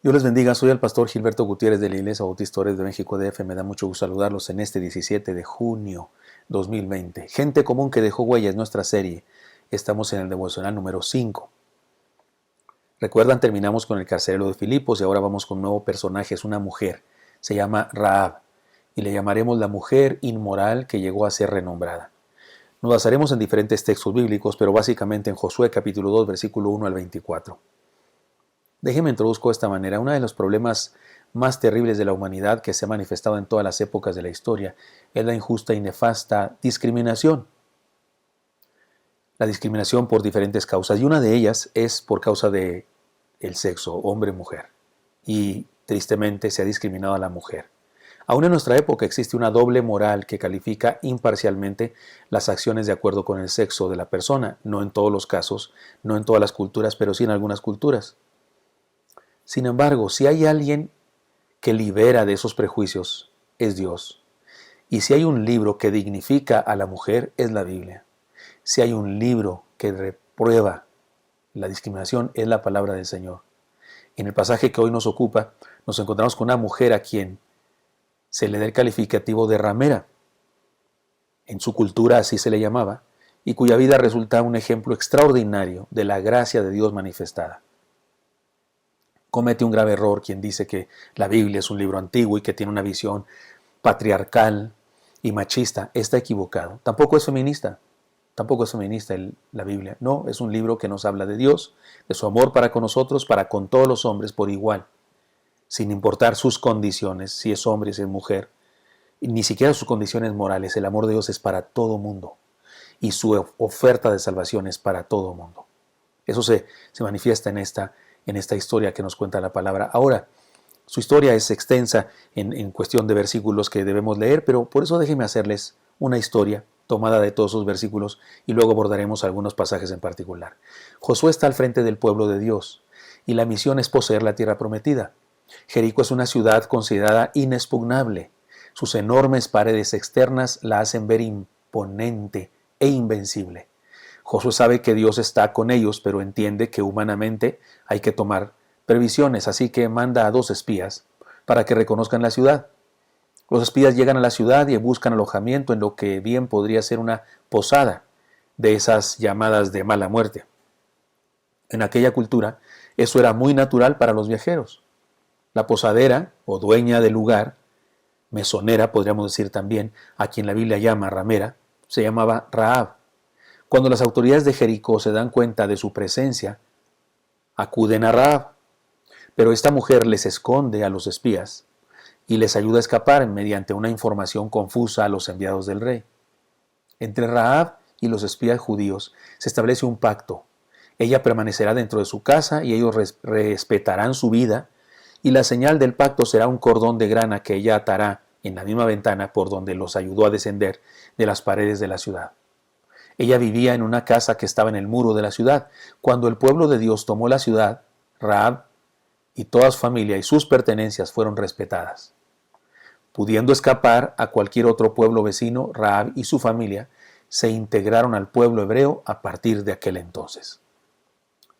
Dios les bendiga, soy el pastor Gilberto Gutiérrez de la Iglesia Bautista Ores de México DF. Me da mucho gusto saludarlos en este 17 de junio 2020. Gente común que dejó huella es nuestra serie. Estamos en el devocional número 5. Recuerdan, terminamos con el carcelero de Filipos y ahora vamos con un nuevo personaje, es una mujer. Se llama Rahab y le llamaremos la mujer inmoral que llegó a ser renombrada. Nos basaremos en diferentes textos bíblicos, pero básicamente en Josué capítulo 2, versículo 1 al 24. Déjeme introduzco de esta manera. Uno de los problemas más terribles de la humanidad que se ha manifestado en todas las épocas de la historia es la injusta y nefasta discriminación. La discriminación por diferentes causas, y una de ellas es por causa de el sexo, hombre-mujer. Y tristemente se ha discriminado a la mujer. Aún en nuestra época existe una doble moral que califica imparcialmente las acciones de acuerdo con el sexo de la persona, no en todos los casos, no en todas las culturas, pero sí en algunas culturas. Sin embargo, si hay alguien que libera de esos prejuicios, es Dios. Y si hay un libro que dignifica a la mujer, es la Biblia. Si hay un libro que reprueba la discriminación, es la palabra del Señor. En el pasaje que hoy nos ocupa, nos encontramos con una mujer a quien se le da el calificativo de ramera. En su cultura así se le llamaba, y cuya vida resulta un ejemplo extraordinario de la gracia de Dios manifestada. Comete un grave error quien dice que la Biblia es un libro antiguo y que tiene una visión patriarcal y machista. Está equivocado. Tampoco es feminista. Tampoco es feminista la Biblia. No, es un libro que nos habla de Dios, de su amor para con nosotros, para con todos los hombres por igual, sin importar sus condiciones, si es hombre, si es mujer, y ni siquiera sus condiciones morales. El amor de Dios es para todo mundo y su oferta de salvación es para todo mundo. Eso se manifiesta en esta historia que nos cuenta la palabra. Ahora, su historia es extensa en cuestión de versículos que debemos leer, pero por eso déjenme hacerles una historia tomada de todos esos versículos y luego abordaremos algunos pasajes en particular. Josué está al frente del pueblo de Dios y la misión es poseer la tierra prometida. Jericó es una ciudad considerada inexpugnable. Sus enormes paredes externas la hacen ver imponente e invencible. Josué sabe que Dios está con ellos, pero entiende que humanamente hay que tomar previsiones, así que manda a 2 espías para que reconozcan la ciudad. Los espías llegan a la ciudad y buscan alojamiento en lo que bien podría ser una posada de esas llamadas de mala muerte. En aquella cultura, eso era muy natural para los viajeros. La posadera, o dueña del lugar, mesonera podríamos decir también, a quien la Biblia llama ramera, se llamaba Rahab. Cuando las autoridades de Jericó se dan cuenta de su presencia, acuden a Rahab, pero esta mujer les esconde a los espías y les ayuda a escapar mediante una información confusa a los enviados del rey. Entre Rahab y los espías judíos se establece un pacto. Ella permanecerá dentro de su casa y ellos respetarán su vida, y la señal del pacto será un cordón de grana que ella atará en la misma ventana por donde los ayudó a descender de las paredes de la ciudad. Ella vivía en una casa que estaba en el muro de la ciudad. Cuando el pueblo de Dios tomó la ciudad, Rahab y toda su familia y sus pertenencias fueron respetadas. Pudiendo escapar a cualquier otro pueblo vecino, Rahab y su familia se integraron al pueblo hebreo a partir de aquel entonces.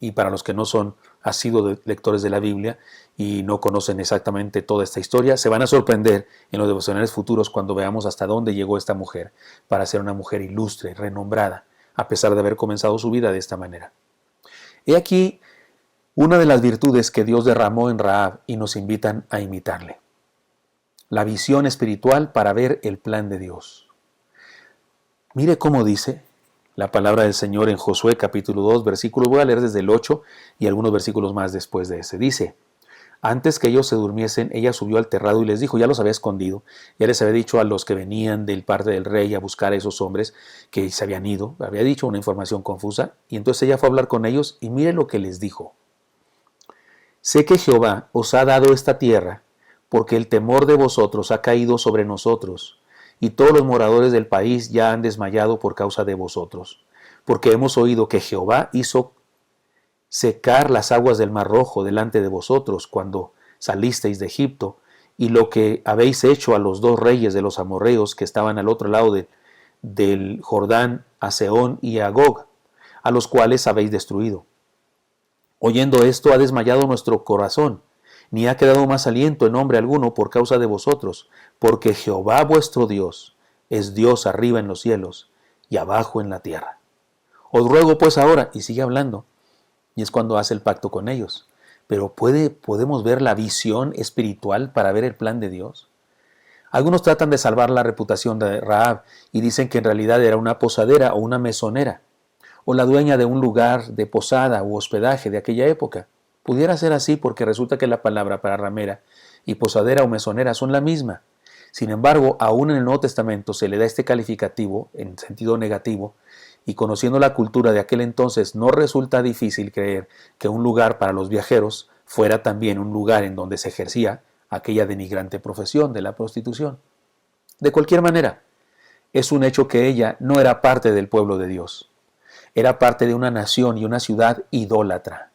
Y para los que no son asiduos lectores de la Biblia y no conocen exactamente toda esta historia, se van a sorprender en los devocionales futuros cuando veamos hasta dónde llegó esta mujer para ser una mujer ilustre, renombrada, a pesar de haber comenzado su vida de esta manera. He aquí una de las virtudes que Dios derramó en Rahab y nos invitan a imitarle. La visión espiritual para ver el plan de Dios. Mire cómo dice la palabra del Señor en Josué capítulo 2, versículos, voy a leer desde el 8 y algunos versículos más después de ese. Dice: antes que ellos se durmiesen, ella subió al terrado y les dijo, ya los había escondido, ya les había dicho a los que venían del parte del rey a buscar a esos hombres que se habían ido, había dicho una información confusa, y entonces ella fue a hablar con ellos y mire lo que les dijo. Sé que Jehová os ha dado esta tierra, porque el temor de vosotros ha caído sobre nosotros, y todos los moradores del país ya han desmayado por causa de vosotros, porque hemos oído que Jehová hizo secar las aguas del Mar Rojo delante de vosotros cuando salisteis de Egipto, y lo que habéis hecho a los 2 reyes de los amorreos que estaban al otro lado del Jordán, a Sehón y a Gog, a los cuales habéis destruido. Oyendo esto ha desmayado nuestro corazón, ni ha quedado más aliento en hombre alguno por causa de vosotros, porque Jehová vuestro Dios es Dios arriba en los cielos y abajo en la tierra. Os ruego pues ahora, y sigue hablando, y es cuando hace el pacto con ellos, pero podemos ver la visión espiritual para ver el plan de Dios. Algunos tratan de salvar la reputación de Rahab y dicen que en realidad era una posadera o una mesonera, o la dueña de un lugar de posada u hospedaje de aquella época. Pudiera ser así porque resulta que la palabra para ramera y posadera o mesonera son la misma. Sin embargo, aún en el Nuevo Testamento se le da este calificativo en sentido negativo, y conociendo la cultura de aquel entonces no resulta difícil creer que un lugar para los viajeros fuera también un lugar en donde se ejercía aquella denigrante profesión de la prostitución. De cualquier manera, es un hecho que ella no era parte del pueblo de Dios. Era parte de una nación y una ciudad idólatra.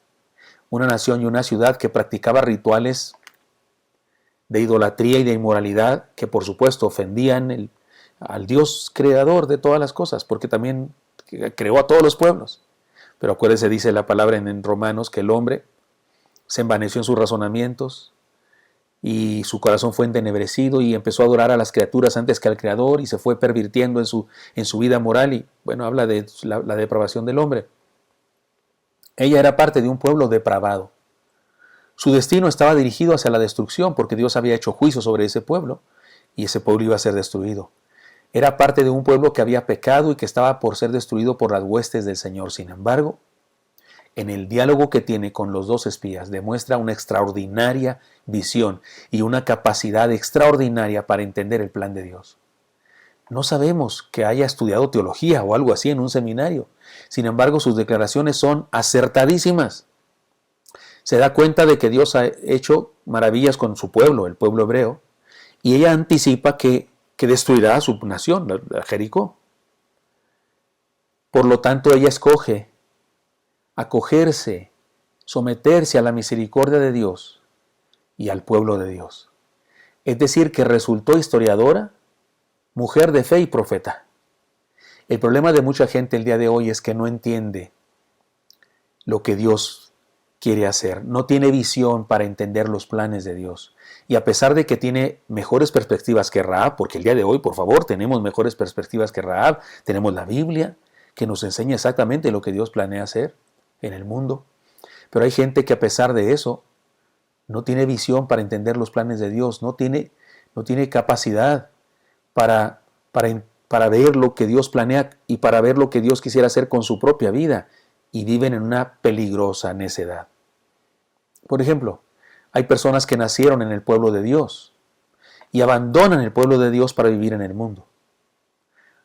Una nación y una ciudad que practicaba rituales de idolatría y de inmoralidad que por supuesto ofendían al Dios creador de todas las cosas, porque también creó a todos los pueblos. Pero acuérdese, dice la palabra en Romanos, que el hombre se envaneció en sus razonamientos y su corazón fue entenebrecido y empezó a adorar a las criaturas antes que al Creador y se fue pervirtiendo en su vida moral y, bueno, habla de la depravación del hombre. Ella era parte de un pueblo depravado. Su destino estaba dirigido hacia la destrucción porque Dios había hecho juicio sobre ese pueblo y ese pueblo iba a ser destruido. Era parte de un pueblo que había pecado y que estaba por ser destruido por las huestes del Señor. Sin embargo, en el diálogo que tiene con los dos espías, demuestra una extraordinaria visión y una capacidad extraordinaria para entender el plan de Dios. No sabemos que haya estudiado teología o algo así en un seminario. Sin embargo, sus declaraciones son acertadísimas. Se da cuenta de que Dios ha hecho maravillas con su pueblo, el pueblo hebreo, y ella anticipa que destruirá a su nación, a Jericó. Por lo tanto, ella escoge acogerse, someterse a la misericordia de Dios y al pueblo de Dios. Es decir, que resultó historiadora, mujer de fe y profeta. El problema de mucha gente el día de hoy es que no entiende lo que Dios quiere hacer, no tiene visión para entender los planes de Dios. Y a pesar de que tiene mejores perspectivas que Rahab, porque el día de hoy, por favor, tenemos mejores perspectivas que Rahab, tenemos la Biblia que nos enseña exactamente lo que Dios planea hacer en el mundo. Pero hay gente que a pesar de eso no tiene visión para entender los planes de Dios, no tiene capacidad para ver lo que Dios planea y para ver lo que Dios quisiera hacer con su propia vida, y viven en una peligrosa necedad. Por ejemplo, hay personas que nacieron en el pueblo de Dios y abandonan el pueblo de Dios para vivir en el mundo.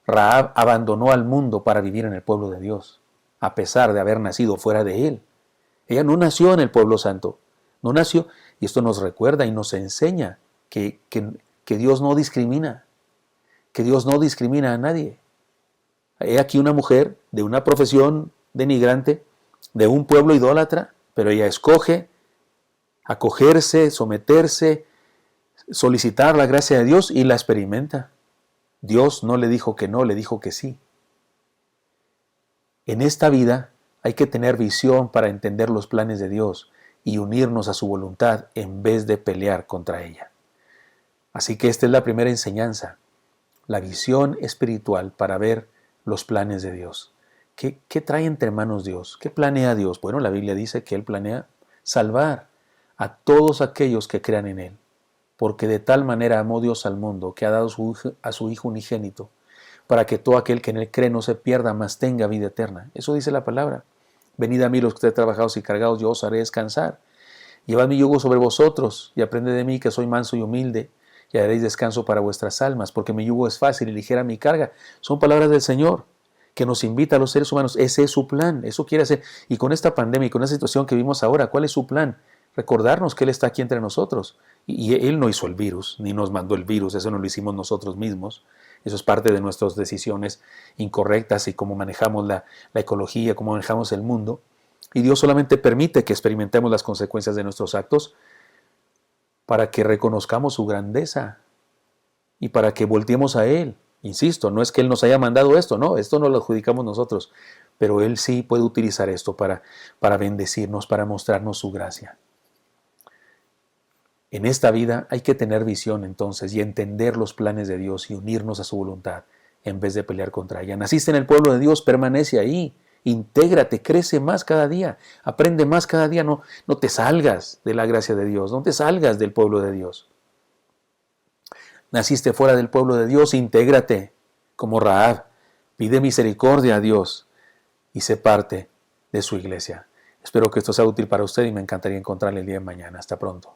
Rahab abandonó al mundo para vivir en el pueblo de Dios, a pesar de haber nacido fuera de él. Ella no nació en el pueblo santo, no nació, y esto nos recuerda y nos enseña que Dios no discrimina, que Dios no discrimina a nadie. He aquí una mujer de una profesión denigrante, de un pueblo idólatra, pero ella escoge acogerse, someterse, solicitar la gracia de Dios y la experimenta. Dios no le dijo que no, le dijo que sí. En esta vida hay que tener visión para entender los planes de Dios y unirnos a su voluntad en vez de pelear contra ella. Así que esta es la primera enseñanza, la visión espiritual para ver los planes de Dios. ¿Qué trae entre manos Dios? ¿Qué planea Dios? Bueno, la Biblia dice que Él planea salvar a todos aquellos que crean en Él, porque de tal manera amó Dios al mundo que ha dado a su Hijo unigénito, para que todo aquel que en Él cree no se pierda, mas tenga vida eterna. Eso dice la palabra. Venid a mí los que estéis trabajados y cargados, yo os haré descansar. Llevad mi yugo sobre vosotros y aprended de mí, que soy manso y humilde, y haréis descanso para vuestras almas, porque mi yugo es fácil y ligera mi carga. Son palabras del Señor, que nos invita a los seres humanos. Ese es su plan, eso quiere hacer. Y con esta pandemia y con esta situación que vivimos ahora, ¿cuál es su plan? Recordarnos que Él está aquí entre nosotros. Y Él no hizo el virus, ni nos mandó el virus, eso no lo hicimos nosotros mismos. Eso es parte de nuestras decisiones incorrectas y cómo manejamos la ecología, cómo manejamos el mundo. Y Dios solamente permite que experimentemos las consecuencias de nuestros actos para que reconozcamos su grandeza y para que volteemos a Él. Insisto, no es que Él nos haya mandado esto, no, esto no lo adjudicamos nosotros, pero Él sí puede utilizar esto para bendecirnos, para mostrarnos su gracia. En esta vida hay que tener visión entonces y entender los planes de Dios y unirnos a su voluntad en vez de pelear contra ella. Naciste en el pueblo de Dios, permanece ahí, intégrate, crece más cada día, aprende más cada día, no te salgas de la gracia de Dios, no te salgas del pueblo de Dios. Naciste fuera del pueblo de Dios, intégrate como Rahab, pide misericordia a Dios y sé parte de su iglesia. Espero que esto sea útil para usted y me encantaría encontrarle el día de mañana. Hasta pronto.